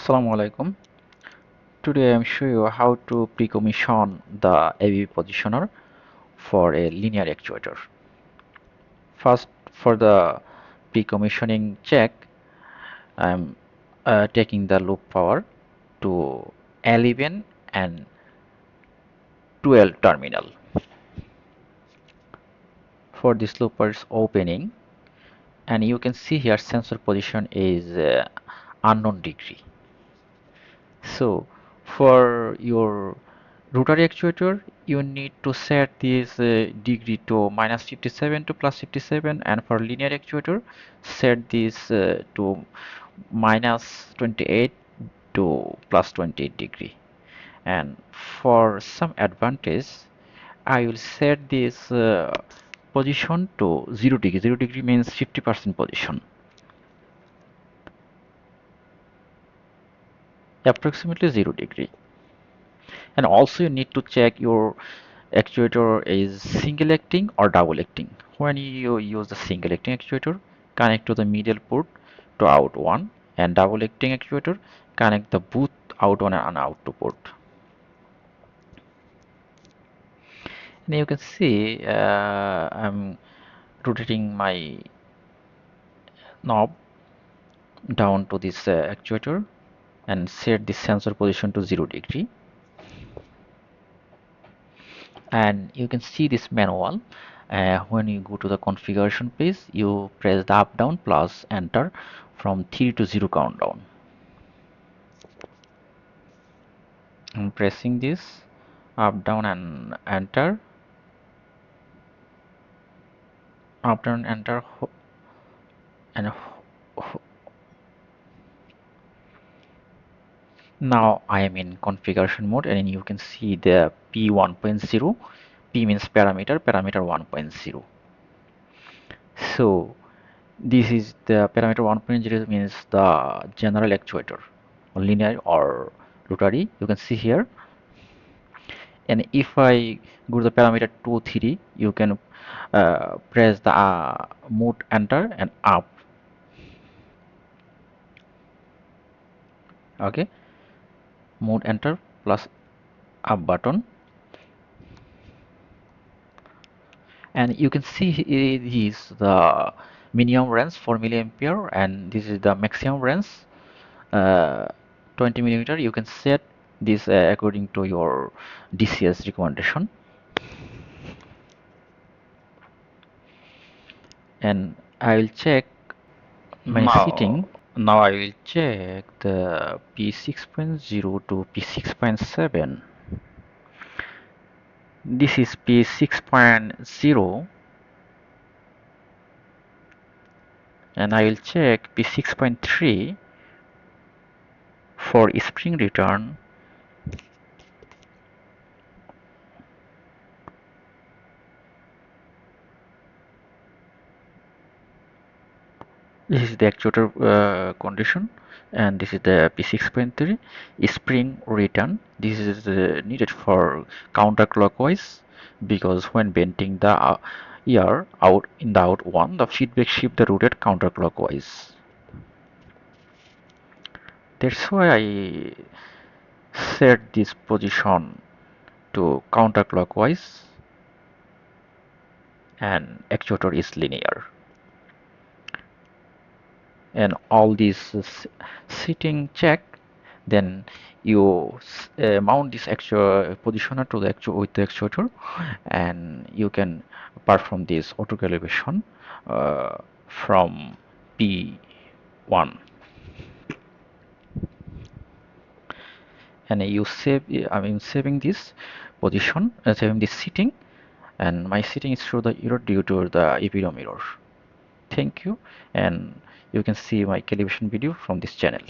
Assalamu alaikum. Today I am showing you how to pre-commission the ABB positioner for a linear actuator. First, for the pre-commissioning check, I am taking the loop power to L11 and 12 terminal. For this looper is opening, and you can see here sensor position is unknown degree. So for your rotary actuator, you need to set this degree to -57 to +57, and for linear actuator, set this to -28 to +28 degree. And for some advantage, I will set this position to 0 degree. 0 degree means 50% position. Approximately 0 degree. And also you need to check your actuator is single acting or double acting. When you use the single acting actuator, connect to the middle port to out 1, and double acting actuator, connect the both out 1 and out 2 port. And you can see I'm rotating my knob down to this actuator and set the sensor position to 0 degree. And you can see this manual. When you go to the configuration page, you press the up down plus enter from 3 to 0 countdown. I'm pressing this up down and enter, up down enter, and now I am in configuration mode, and you can see the P1.0. P means parameter 1.0. So this is the parameter 1.0 means the general actuator, or linear or rotary. You can see here. And if I go to the parameter 2, 3, you can press the mode enter and up. Okay, mode enter plus up button, and you can see this is the minimum range 4 milliampere, and this is the maximum range 20 millimeter. You can set this according to your DCS recommendation. And I will check my setting. Now I will check the P6.0 to P6.7. This is P6.0, and I will check P6.3 for spring return. This is the actuator condition, and this is the P6.3 spring return. This is needed for counterclockwise, because when bending the ear out in the out one, the feedback shift the rotate counterclockwise. That's why I set this position to counterclockwise, and actuator is linear. And all these setting check, then you mount this actual positioner to the with the actuator, and you can perform this auto calibration from P1. And you save, saving this position, saving this setting, and my setting is show the error due to the EPROM error. Thank you, and you can see my calibration video from this channel.